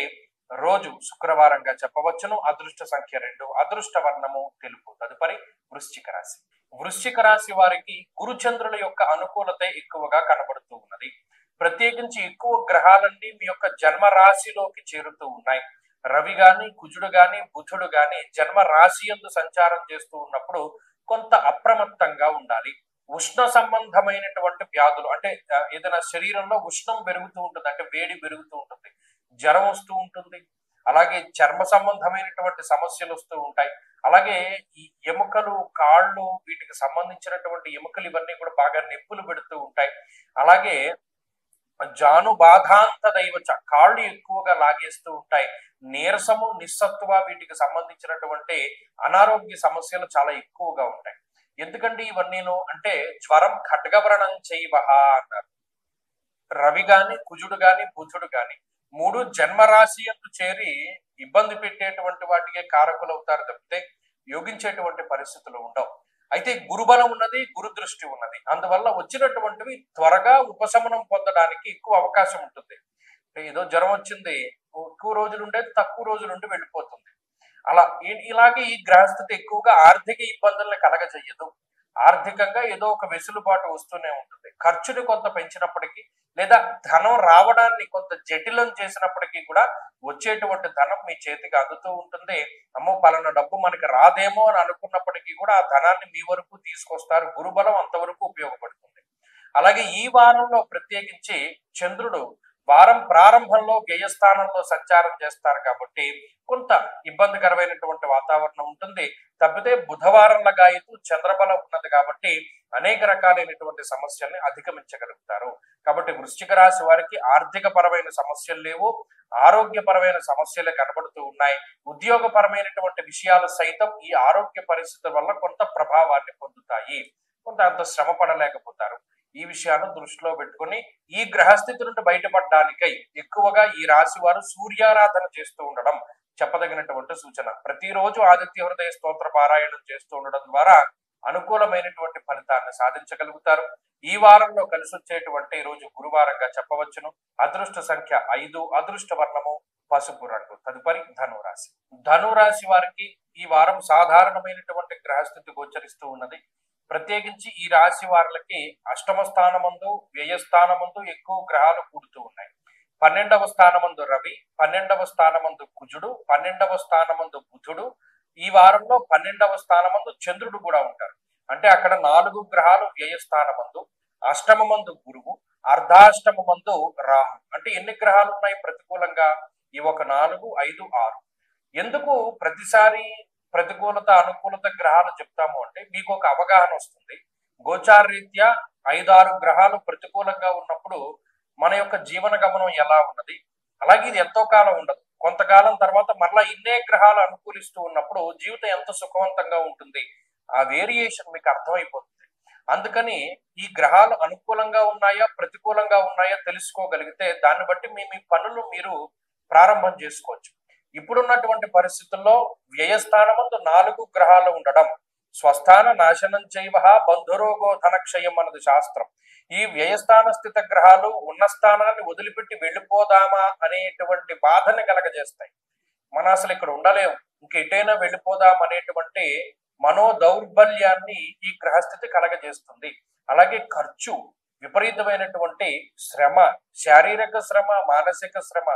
రోజు శుక్రవారంగా చెప్పవచ్చును. అదృష్ట సంఖ్య 2, అదృష్ట వర్ణము తెలుపు. తదుపరి వృశ్చిక రాశి. వృశ్చిక రాశి వారికి గురుచంద్రుల యొక్క అనుకూలత ఎక్కువగా కనబడుతూ ఉన్నది. ప్రత్యేకించి ఎక్కువ గ్రహాలన్నీ మీ యొక్క జన్మ రాశిలోకి చేరుతూ ఉన్నాయి. రవి గాని, కుజుడు గాని, బుధుడు గాని జన్మ రాశి యందు సంచారం చేస్తూ ఉన్నప్పుడు కొంత అప్రమత్తంగా ఉండాలి. ఉష్ణ సంబంధమైనటువంటి వ్యాధులు, అంటే ఏదైనా శరీరంలో ఉష్ణం పెరుగుతూ ఉంటుంది, అంటే వేడి పెరుగుతూ ఉంటుంది, జ్వరం వస్తూ ఉంటుంది, అలాగే చర్మ సంబంధమైనటువంటి సమస్యలు వస్తూ ఉంటాయి. అలాగే ఈ ఎముకలు, కాళ్ళు, వీటికి సంబంధించినటువంటి ఎముకలు ఇవన్నీ కూడా బాగా నొప్పులు పెడుతూ ఉంటాయి. అలాగే జాను బాధాంత దైవచ, కాళ్ళు ఎక్కువగా లాగేస్తూ ఉంటాయి. నీరసము, నిస్సత్వ, వీటికి సంబంధించినటువంటి అనారోగ్య సమస్యలు చాలా ఎక్కువగా ఉంటాయి. ఎందుకంటే ఇవన్నీను అంటే జ్వరం ఖడ్గవ్రణం చేయవహ అన్నారు. రవి గాని, కుజుడు గాని, బుధుడు గాని 3 జన్మరాశి యందు చేరి ఇబ్బంది పెట్టేటువంటి వాటికే కారకులు అవుతారు తప్పితే యోగించేటువంటి పరిస్థితులు ఉండవు. అయితే గురుబలం ఉన్నది, గురు దృష్టి ఉన్నది. అందువల్ల వచ్చినటువంటివి త్వరగా ఉపశమనం పొందడానికి ఎక్కువ అవకాశం ఉంటుంది. ఏదో జ్వరం వచ్చింది, ఎక్కువ రోజులు ఉండేది తక్కువ రోజులు ఉండి వెళ్ళిపోతుంది. అలా ఇలాగే ఈ గ్రహస్థితి ఎక్కువగా ఆర్థిక ఇబ్బందులను కలగజేయదు. ఆర్థికంగా ఏదో ఒక వెసులుబాటు వస్తూనే ఉంటుంది. ఖర్చుని కొంత పెంచినప్పటికీ లేదా ధనం రావడాన్ని కొంత జటిలం చేసినప్పటికీ కూడా వచ్చేటువంటి ధనం మీ చేతికి అందుతూ ఉంటుంది. అమ్మో పలానా డబ్బు మనకి రాదేమో అని అనుకున్నప్పటికీ కూడా ఆ ధనాన్ని మీ వరకు తీసుకొస్తారు. గురుబలం అంతవరకు ఉపయోగపడుతుంది. అలాగే ఈ వారంలో ప్రత్యేకించి చంద్రుడు వారం ప్రారంభంలో వ్యయస్థానంలో సంచారం చేస్తారు కాబట్టి కొంత ఇబ్బందికరమైనటువంటి వాతావరణం ఉంటుంది. తప్పితే బుధవారం లగాయతు చంద్రబలం ఉన్నది కాబట్టి అనేక రకాలైనటువంటి సమస్యల్ని అధిగమించగలుగుతారు. కాబట్టి వృశ్చిక రాశి వారికి ఆర్థిక పరమైన సమస్యలు లేవు, ఆరోగ్యపరమైన సమస్యలే కనబడుతూ ఉన్నాయి. ఉద్యోగపరమైనటువంటి విషయాలు సైతం ఈ ఆరోగ్య పరిస్థితుల వల్ల కొంత ప్రభావాన్ని పొందుతాయి. కొంత అంత శ్రమ పడలేకపోతారు. ఈ విషయాన్ని దృష్టిలో పెట్టుకుని ఈ గ్రహస్థితి నుండి బయటపడడానికై ఎక్కువగా ఈ రాశి వారు సూర్యారాధన చేస్తూ ఉండడం చెప్పదగినటువంటి సూచన. ప్రతిరోజు ఆదిత్య హృదయ స్తోత్ర పారాయణం చేస్తూ ఉండడం ద్వారా అనుకూలమైనటువంటి ఫలితాన్ని సాధించగలుగుతారు. ఈ వారంలో కలిసి వచ్చేటువంటి రోజు గురువారంగా చెప్పవచ్చును. అదృష్ట సంఖ్య 5, అదృష్ట వర్ణము పసుపు రంగు. తదుపరి ధనురాశి. ధనురాశి వారికి ఈ వారం సాధారణమైనటువంటి గ్రహస్థితి గోచరిస్తూ ఉన్నది. ప్రత్యేకించి ఈ రాశి వారికి అష్టమ స్థానమందు, వ్యయస్థానమందు ఎక్కువ గ్రహాలు కూడుతూ ఉన్నాయి. 12వ స్థానమందు రవి, 12వ స్థానమందు కుజుడు, 12వ స్థానమందు బుధుడు, ఈ వారంలో 12వ స్థానమందు చంద్రుడు కూడా ఉంటారు. అంటే అక్కడ 4 గ్రహాలు వ్యయస్థానమందు, అష్టమమందు గురువు, అర్ధాష్టమందు రాహు. అంటే ఎన్ని గ్రహాలు ఉన్నాయి ప్రతికూలంగా? ఈ ఒక 4, 5, 6. ఎందుకు ప్రతిసారి ప్రతికూలత అనుకూలత గ్రహాలు చెప్తాము అంటే మీకు ఒక అవగాహన వస్తుంది. గోచారరీత్యా 5-6 గ్రహాలు ప్రతికూలంగా ఉన్నప్పుడు మన యొక్క జీవన గమనం ఎలా ఉన్నది, అలాగే ఇది ఎంతో కాలం ఉండదు. కొంతకాలం తర్వాత మరలా ఇన్నే గ్రహాలు అనుకూలిస్తూ ఉన్నప్పుడు జీవితం ఎంత సుఖవంతంగా ఉంటుంది, ఆ వేరియేషన్ మీకు అర్థమైపోతుంది. అందుకని ఈ గ్రహాలు అనుకూలంగా ఉన్నాయా ప్రతికూలంగా ఉన్నాయా తెలుసుకోగలిగితే దాన్ని బట్టి మీ మీ పనులు మీరు ప్రారంభం చేసుకోవచ్చు. ఇప్పుడున్నటువంటి పరిస్థితుల్లో వ్యయస్థానమందు 4 గ్రహాలు ఉండడం, స్వస్థాన నాశనం చైవ బంధురోగో ధనక్షయం అన్నది శాస్త్రం. ఈ వ్యయస్థాన స్థిత గ్రహాలు ఉన్న స్థానాన్ని వదిలిపెట్టి వెళ్ళిపోదామా అనేటువంటి బాధని కలగజేస్తాయి. మనం అసలు ఇక్కడ ఉండలేము, ఇంక ఎటైనా వెళ్ళిపోదాం అనేటువంటి మనో దౌర్బల్యాన్ని ఈ గ్రహస్థితి కలగజేస్తుంది. అలాగే ఖర్చు, విపరీతమైనటువంటి శ్రమ, శారీరక శ్రమ, మానసిక శ్రమ,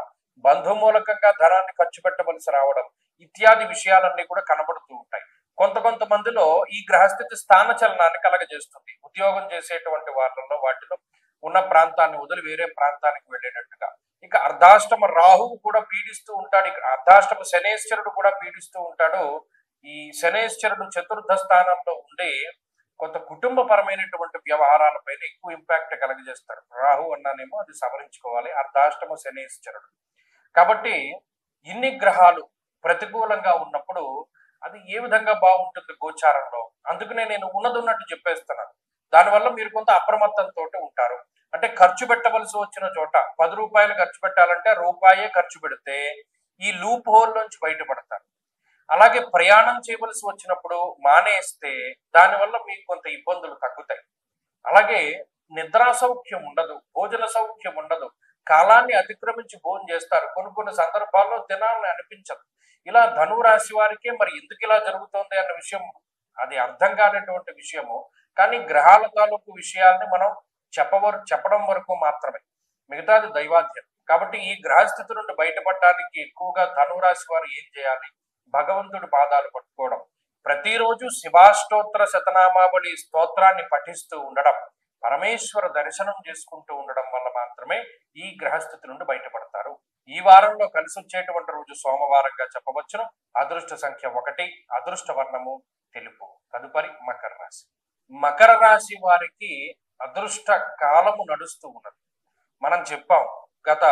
బంధుమూలకంగా ధనాన్ని ఖర్చు పెట్టవలసి రావడం ఇత్యాది విషయాలన్నీ కూడా కనబడుతూ ఉంటాయి. కొంతమందిలో ఈ గ్రహస్థితి స్థాన చలనాన్ని కలగజేస్తుంది. ఉద్యోగం చేసేటువంటి వాటిలో ఉన్న ప్రాంతాన్ని వదిలి వేరే ప్రాంతానికి వెళ్ళేటట్టుగా. ఇక అర్ధాష్టమ రాహువు కూడా పీడిస్తూ ఉంటాడు, ఇక అర్ధాష్టమ శనేశ్వరుడు కూడా పీడిస్తూ ఉంటాడు. ఈ శనేశ్వరుడు చతుర్థ స్థానంలో ఉండి కొంత కుటుంబపరమైనటువంటి వ్యవహారాలపైన ఎక్కువ ఇంపాక్ట్ కలగజేస్తాడు. రాహు అన్నానేమో అది సవరించుకోవాలి, అర్ధాష్టమ శనేశ్వరుడు. కాబట్టి ఇన్ని గ్రహాలు ప్రతికూలంగా ఉన్నప్పుడు అది ఏ విధంగా బాగుంటుంది గోచారంలో. అందుకనే నేను ఉన్నట్టు చెప్పేస్తున్నాను. దానివల్ల మీరు కొంత అప్రమత్తంతో ఉంటారు. అంటే ఖర్చు పెట్టవలసి వచ్చిన చోట 10 రూపాయలు ఖర్చు పెట్టాలంటే రూపాయే ఖర్చు పెడితే ఈ లూప్ హోల్ నుంచి బయటపడతారు. అలాగే ప్రయాణం చేయవలసి వచ్చినప్పుడు మానేస్తే దానివల్ల మీకు కొంత ఇబ్బందులు తగ్గుతాయి. అలాగే నిద్రా సౌఖ్యం ఉండదు, భోజన సౌఖ్యం ఉండదు, కాలాన్ని అతిక్రమించి భోజనం చేస్తారు, కొన్ని సందర్భాల్లో తినాలని అనిపించదు. ఇలా ధనువు రాశి వారికే మరి ఎందుకు ఇలా జరుగుతోంది అన్న విషయం అది అర్థం కానటువంటి విషయము. కానీ గ్రహాల తాలూకు విషయాల్ని మనం చెప్పడం వరకు మాత్రమే, మిగతాది దైవాధ్యం. కాబట్టి ఈ గ్రహస్థితి నుండి బయటపడడానికి ఎక్కువగా ధనువు రాశి వారు ఏం చేయాలి? భగవంతుడి పాదాలు పట్టుకోవడం, ప్రతిరోజు శివాష్టోత్తర శతనామావళి స్తోత్రాన్ని పఠిస్తూ ఉండడం, పరమేశ్వర దర్శనం చేసుకుంటూ ఉండడం వల్ల మాత్రమే ఈ గ్రహస్థితి నుండి బయటపడతారు. ఈ వారంలో కలిసి వచ్చేటువంటి రోజు సోమవారంగా చెప్పవచ్చును. అదృష్ట సంఖ్య 1, అదృష్ట వర్ణము తెలుపు. తదుపరి మకర రాశి. మకర రాశి వారికి అదృష్ట కాలము నడుస్తూ ఉన్నది. మనం చెప్పాం, గత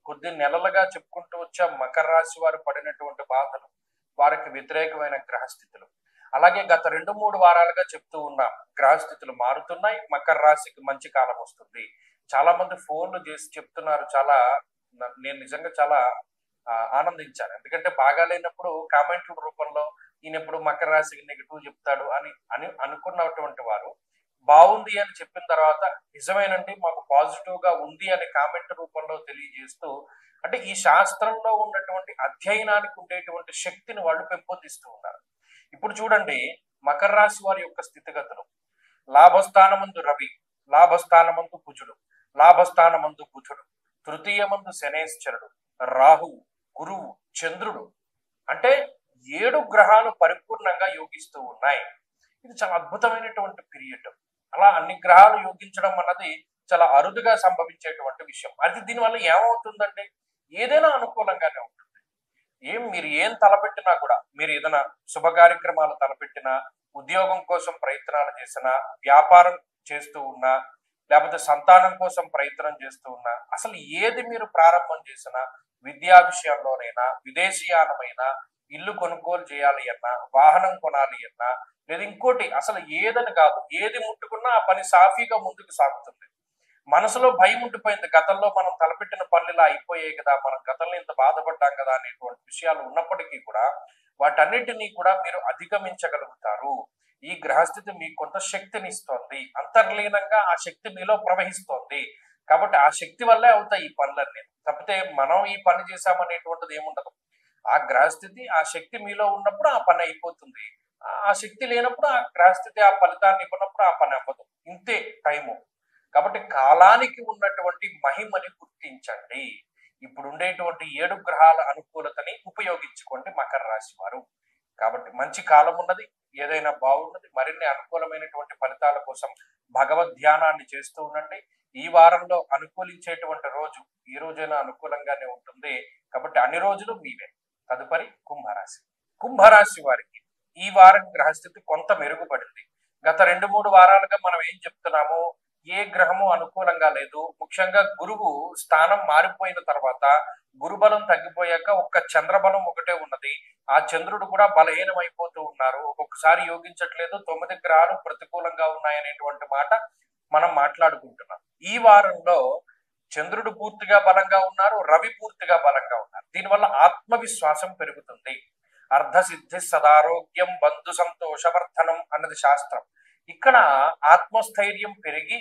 కొద్ది నెలలుగా చెప్పుకుంటూ వచ్చాం మకర రాశి వారు పడినటువంటి బాధలు, వారికి వ్యతిరేకమైన గ్రహస్థితులు. అలాగే గత 2-3 వారాలుగా చెప్తూ ఉన్నాం, గ్రహస్థితులు మారుతున్నాయి, మకర రాశికి మంచి కాలం వస్తుంది. చాలా మంది ఫోన్లు చేసి చెప్తున్నారు. నేను నిజంగా చాలా ఆనందించాను. ఎందుకంటే బాగాలేనప్పుడు కామెంట్ల రూపంలో ఈయన ఎప్పుడు మకర రాశికి నెగిటివ్ చెప్తాడు అని అనుకున్నటువంటి వారు బాగుంది అని చెప్పిన తర్వాత నిజమేనండి మాకు పాజిటివ్ గా ఉంది అనే కామెంట్ రూపంలో తెలియజేస్తూ, అంటే ఈ శాస్త్రంలో ఉన్నటువంటి అధ్యయనానికి ఉండేటువంటి శక్తిని వాళ్ళు పెంపొందిస్తూ ఉన్నారు. ఇప్పుడు చూడండి మకర రాశి వారి యొక్క స్థితిగతులు. లాభస్థానమందు రవి, లాభస్థానమందు కుజుడు, లాభస్థానమందు బుధుడు, తృతీయమందు శనేశ్వరుడు, రాహువు, గురువు, చంద్రుడు, అంటే 7 గ్రహాలు పరిపూర్ణంగా యోగిస్తూ ఉన్నాయి. ఇది చాలా అద్భుతమైనటువంటి పీరియడ్. అలా అన్ని గ్రహాలు యోగించడం అన్నది చాలా అరుదుగా సంభవించేటువంటి విషయం. అది దీనివల్ల ఏమవుతుందంటే ఏదైనా అనుకూలంగానే ఉంటుంది. మీరు ఏం తలపెట్టినా కూడా, మీరు ఏదైనా శుభ కార్యక్రమాలు తలపెట్టినా, ఉద్యోగం కోసం ప్రయత్నాలు చేసినా, వ్యాపారం చేస్తూ ఉన్నా, లేకపోతే సంతానం కోసం ప్రయత్నం చేస్తూ ఉన్నా, అసలు ఏది మీరు ప్రారంభం చేసినా, విద్యా విషయంలోనైనా, విదేశీయానమైనా, ఇల్లు కొనుగోలు చేయాలి అన్నా, వాహనం కొనాలి అన్నా, లేదా ఇంకోటి అసలు ఏదని కాదు, ఏది ముట్టుకున్నా ఆ పని సాఫీగా ముందుకు సాగుతుంది. మనసులో భయం ఉండిపోయింది, గతంలో మనం తలపెట్టిన పనులు ఇలా అయిపోయాయి కదా, మనం గతంలో ఇంత బాధపడ్డాం కదా అనేటువంటి విషయాలు ఉన్నప్పటికీ కూడా వాటన్నిటినీ కూడా మీరు అధిగమించగలుగుతారు. ఈ గ్రహస్థితి మీకు కొంత శక్తిని ఇస్తోంది, అంతర్లీనంగా ఆ శక్తి మీలో ప్రవహిస్తోంది. కాబట్టి ఆ శక్తి వల్లే అవుతాయి ఈ పనులన్నీ, తప్పితే మనం ఈ పని చేశామనేటువంటిది ఏముండదు. ఆ గ్రహస్థితి, ఆ శక్తి మీలో ఉన్నప్పుడు ఆ పని అయిపోతుంది. ఆ శక్తి లేనప్పుడు ఆ గ్రహస్థితి ఆ ఫలితాన్ని ఇవ్వనప్పుడు ఆ పని అవ్వదు. ఇంతే టైము. కాబట్టి కాలానికి ఉన్నటువంటి మహిమని గుర్తించండి. ఇప్పుడు ఉండేటువంటి 7 గ్రహాల అనుకూలతని ఉపయోగించుకోండి మకర రాశి వారు. కాబట్టి మంచి కాలం ఉన్నది, ఏదైనా బాగున్నది. మరిన్ని అనుకూలమైనటువంటి ఫలితాల కోసం భగవద్ ధ్యానాన్ని చేస్తూ ఉండండి. ఈ వారంలో అనుకూలించేటువంటి రోజు ఈ రోజైనా అనుకూలంగానే ఉంటుంది. కాబట్టి అన్ని రోజులు మీవే. తదుపరి కుంభరాశి. కుంభరాశి వారికి ఈ వారం గ్రహస్థితి కొంత మెరుగుపడింది. గత 2-3 వారాలుగా మనం ఏం చెప్తున్నాము, ఏ గ్రహము అనుకూలంగా లేదు. ముఖ్యంగా గురువు స్థానం మారిపోయిన తర్వాత గురుబలం తగ్గిపోయాక ఒక్క చంద్రబలం ఒకటే ఉన్నది. ఆ చంద్రుడు కూడా బలహీనమైపోతూ ఉన్నారు. ఒక్కొక్కసారి యోగించట్లేదు. 9 గ్రహాలు ప్రతికూలంగా ఉన్నాయనేటువంటి మాట మనం మాట్లాడుకుంటున్నాం. ఈ వారంలో చంద్రుడు పూర్తిగా బలంగా ఉన్నారు, రవి పూర్తిగా బలంగా ఉన్నారు. దీనివల్ల ఆత్మవిశ్వాసం పెరుగుతుంది. అర్ధసిద్ధి సదారోగ్యం బంధు సంతోషవర్ధనం అన్నది శాస్త్రం. ఇక్కడ ఆత్మస్థైర్యం పెరిగి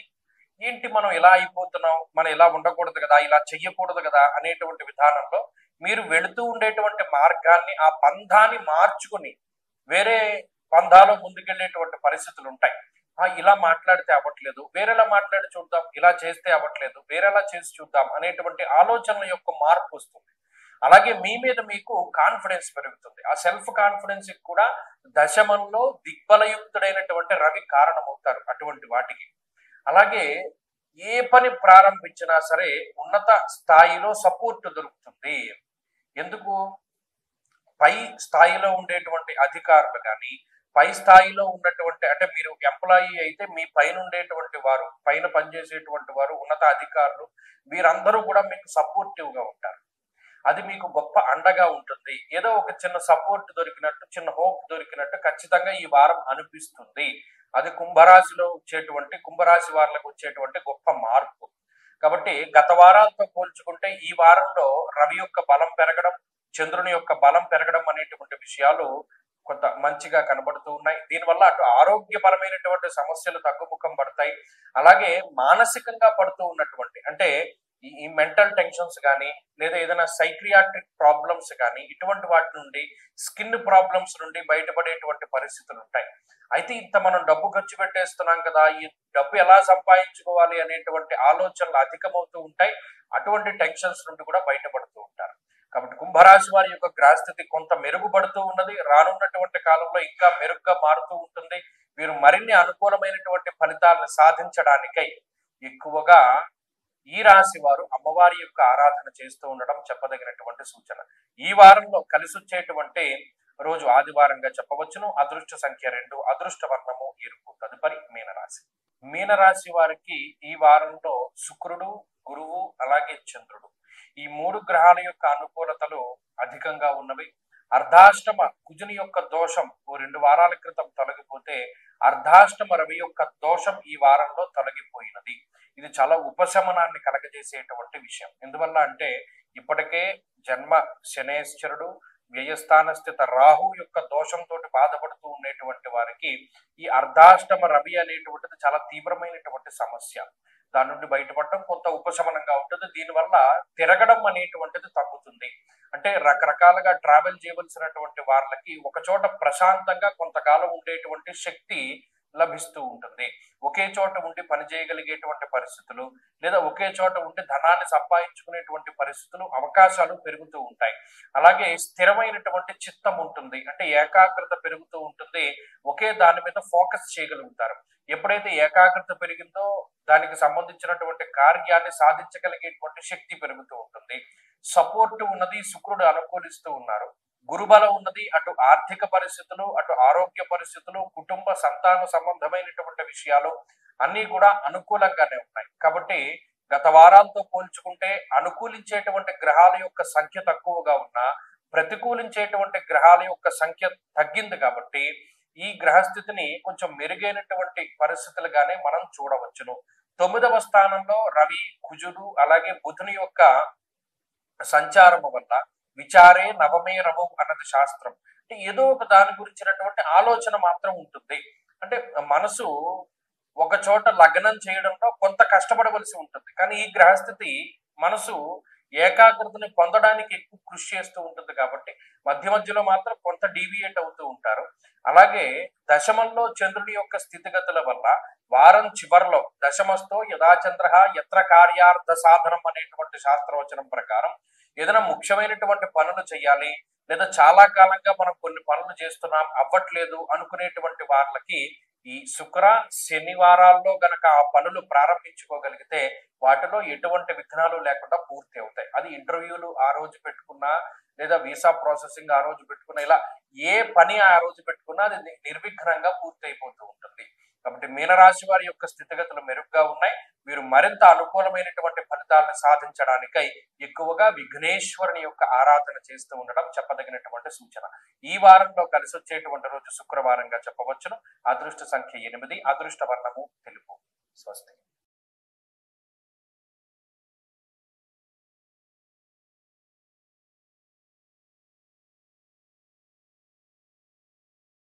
ఏంటి మనం ఇలా అయిపోతున్నాం, మనం ఇలా ఉండకూడదు కదా, ఇలా చెయ్యకూడదు కదా అనేటువంటి విధానంలో మీరు వెళుతూ ఉండేటువంటి మార్గాన్ని, ఆ పంధాన్ని మార్చుకుని వేరే పంధాలో ముందుకెళ్ళేటువంటి పరిస్థితులు ఉంటాయి. ఇలా మాట్లాడితే అవ్వట్లేదు, వేరేలా మాట్లాడి చూద్దాం, ఇలా చేస్తే అవ్వట్లేదు, వేరేలా చేసి చూద్దాం అనేటువంటి ఆలోచనల యొక్క మార్పు వస్తుంది. అలాగే మీ మీద మీకు కాన్ఫిడెన్స్ పెరుగుతుంది. ఆ సెల్ఫ్ కాన్ఫిడెన్స్ కూడా దశమంలో దిగ్బలయుక్తుడైనటువంటి రవి కారణమవుతారు అటువంటి వాటికి. అలాగే ఏ పని ప్రారంభించినా సరే ఉన్నత స్థాయిలో సపోర్ట్ దొరుకుతుంది. ఎందుకు? పై స్థాయిలో ఉండేటువంటి అధికారులు కానీ, పై స్థాయిలో ఉన్నటువంటి, అంటే మీరు ఎంప్లాయీ అయితే మీ పైన ఉండేటువంటి వారు, పైన పనిచేసేటువంటి వారు, ఉన్నత అధికారులు, వీరందరూ కూడా మీకు సపోర్టివ్ గా ఉంటారు. అది మీకు గొప్ప అండగా ఉంటుంది. ఏదో ఒక చిన్న సపోర్ట్ దొరికినట్టు, చిన్న హోప్ దొరికినట్టు ఖచ్చితంగా ఈ వారం అనిపిస్తుంది. అది కుంభరాశి వారులకు వచ్చేటువంటి గొప్ప మార్పు. కాబట్టి గత వారాలతో పోల్చుకుంటే ఈ వారంలో రవి యొక్క బలం పెరగడం, చంద్రుని యొక్క బలం పెరగడం అనేటువంటి విషయాలు కొంత మంచిగా కనబడుతూ ఉన్నాయి. దీనివల్ల అటు ఆరోగ్యపరమైనటువంటి సమస్యలు తగ్గుముఖం పడతాయి. అలాగే మానసికంగా పడుతూ ఉన్నటువంటి, అంటే ఈ మెంటల్ టెన్షన్స్ కానీ, లేదా ఏదైనా సైక్రియాట్రిక్ ప్రాబ్లమ్స్ కానీ, ఇటువంటి వాటి నుండి, స్కిన్ ప్రాబ్లమ్స్ నుండి బయటపడేటువంటి పరిస్థితులు ఉంటాయి. అయితే ఇంత మనం డబ్బు ఖర్చు పెట్టేస్తున్నాం కదా, ఈ డబ్బు ఎలా సంపాదించుకోవాలి అనేటువంటి ఆలోచనలు అధికమవుతూ ఉంటాయి. అటువంటి టెన్షన్స్ నుండి కూడా బయటపడుతూ ఉంటారు. కాబట్టి కుంభరాశి వారి యొక్క గ్రహస్థితి కొంత మెరుగుపడుతూ ఉన్నది. రానున్నటువంటి కాలంలో ఇంకా మెరుగ్గా మారుతూ ఉంటుంది. వీరు మరిన్ని అనుకూలమైనటువంటి ఫలితాలను సాధించడానికై ఎక్కువగా ఈ రాశి వారు అమ్మవారి యొక్క ఆరాధన చేస్తూ ఉండడం చెప్పదగినటువంటి సూచన. ఈ వారంలో కలిసి వచ్చేటువంటి రోజు ఆదివారంగా చెప్పవచ్చును. అదృష్ట సంఖ్య 2, అదృష్ట వర్ణము ఎరుపు. తదుపరి మీనరాశి. మీనరాశి వారికి ఈ వారంలో శుక్రుడు, గురువు, అలాగే చంద్రుడు, ఈ 3 గ్రహాల యొక్క అనుకూలతలు అధికంగా ఉన్నవి. అర్ధాష్టమ కుజుని యొక్క దోషం 2 వారాల క్రితం తొలగిపోతే, అర్ధాష్టమ రవి యొక్క దోషం ఈ వారంలో తొలగిపోయినది. ఇది చాలా ఉపశమనాన్ని కలగజేసేటువంటి విషయం. ఎందువల్ల అంటే ఇప్పటికే జన్మ శనేశ్వరుడు, వ్యయస్థాన స్థిత రాహు యొక్క దోషంతో బాధపడుతూ ఉండేటువంటి వారికి ఈ అర్ధాష్టమ రవి అనేటువంటిది చాలా తీవ్రమైనటువంటి సమస్య. దాని నుండి బయటపడటం కొంత ఉపశమనంగా ఉంటుంది. దీనివల్ల తిరగడం అనేటువంటిది తగ్గుతుంది. అంటే రకరకాలుగా ట్రావెల్ చేయవలసినటువంటి వాళ్ళకి ఒక చోట ప్రశాంతంగా కొంతకాలం ఉండేటువంటి శక్తి లభిస్తూ ఉంటుంది. ఒకే చోట ఉండి పని చేయగలిగేటువంటి పరిస్థితులు, లేదా ఒకే చోట ఉండి ధనాన్ని సంపాదించుకునేటువంటి పరిస్థితులు, అవకాశాలు పెరుగుతూ ఉంటాయి. అలాగే స్థిరమైనటువంటి చిత్తం ఉంటుంది. అంటే ఏకాగ్రత పెరుగుతూ ఉంటుంది. ఒకే దాని మీద ఫోకస్ చేయగలుగుతారు. ఎప్పుడైతే ఏకాగ్రత పెరిగిందో దానికి సంబంధించినటువంటి కార్యాన్ని సాధించగలిగేటువంటి శక్తి పెరుగుతూ ఉంటుంది. సపోర్ట్ ఉన్నది, శుక్రుడు అనుకూలిస్తూ ఉన్నారు. గురుబలం ఉన్నది. అటు ఆర్థిక పరిస్థితులు, అటు ఆరోగ్య పరిస్థితులు, కుటుంబ సంతాన సంబంధమైనటువంటి విషయాలు అన్ని కూడా అనుకూలంగానే ఉన్నాయి. కాబట్టి గత వారాలతో పోల్చుకుంటే అనుకూలించేటువంటి గ్రహాల యొక్క సంఖ్య తక్కువగా ఉన్నా, ప్రతికూలించేటువంటి గ్రహాల యొక్క సంఖ్య తగ్గింది. కాబట్టి ఈ గ్రహస్థితిని కొంచెం మెరుగైనటువంటి పరిస్థితులుగానే మనం చూడవచ్చును. 9వ స్థానంలో రవి, కుజుడు, అలాగే బుధుని యొక్క సంచారము వల్ల విచారే నవమే రవం అన్నది శాస్త్రం. అంటే ఏదో ఒక దాని గురించినటువంటి ఆలోచన మాత్రం ఉంటుంది. అంటే మనసు ఒక చోట లగ్నం చేయడంలో కొంత కష్టపడవలసి ఉంటుంది. కానీ ఈ గ్రహస్థితి మనసు ఏకాగ్రతని పొందడానికి ఎక్కువ కృషి చేస్తూ ఉంటుంది. కాబట్టి మధ్య మధ్యలో మాత్రం కొంత డీవియేట్ అవుతూ ఉంటారు. అలాగే దశమంలో చంద్రుడి యొక్క స్థితిగతుల వల్ల వారం చివరిలో దశమస్థో యథాచంద్ర యత్ర కార్యార్థ సాధనం అనేటువంటి శాస్త్రవచనం ప్రకారం ఏదైనా ముఖ్యమైనటువంటి పనులు చేయాలి, లేదా చాలా కాలంగా మనం కొన్ని పనులు చేస్తున్నాం అవ్వట్లేదు అనుకునేటువంటి వాళ్ళకి ఈ శుక్ర శనివారాల్లో గనక ఆ పనులు ప్రారంభించుకోగలిగితే వాటిలో ఎటువంటి విఘ్నాలు లేకుండా పూర్తి అవుతాయి. అది ఇంటర్వ్యూలు ఆ రోజు పెట్టుకున్నా, లేదా వీసా ప్రాసెసింగ్ ఆ రోజు పెట్టుకున్నా, ఇలా ఏ పని ఆ రోజు పెట్టుకున్నా అది నిర్విఘ్నంగా పూర్తి అయిపోతూ ఉంటుంది. కాబట్టి మీనరాశి వారి యొక్క స్థితిగతులు మెరుగ్గా ఉన్నాయి. వీరు మరింత అనుకూలమైనటువంటి ఫలితాలను సాధించడానికై ఎక్కువగా విఘ్నేశ్వరుని యొక్క ఆరాధన చేస్తూ ఉండడం చెప్పదగినటువంటి సూచన. ఈ వారంలో కలిసి వచ్చేటువంటి రోజు శుక్రవారంగా చెప్పవచ్చును. అదృష్ట సంఖ్య 8, అదృష్ట వర్ణము తెలుపు. స్వస్తి.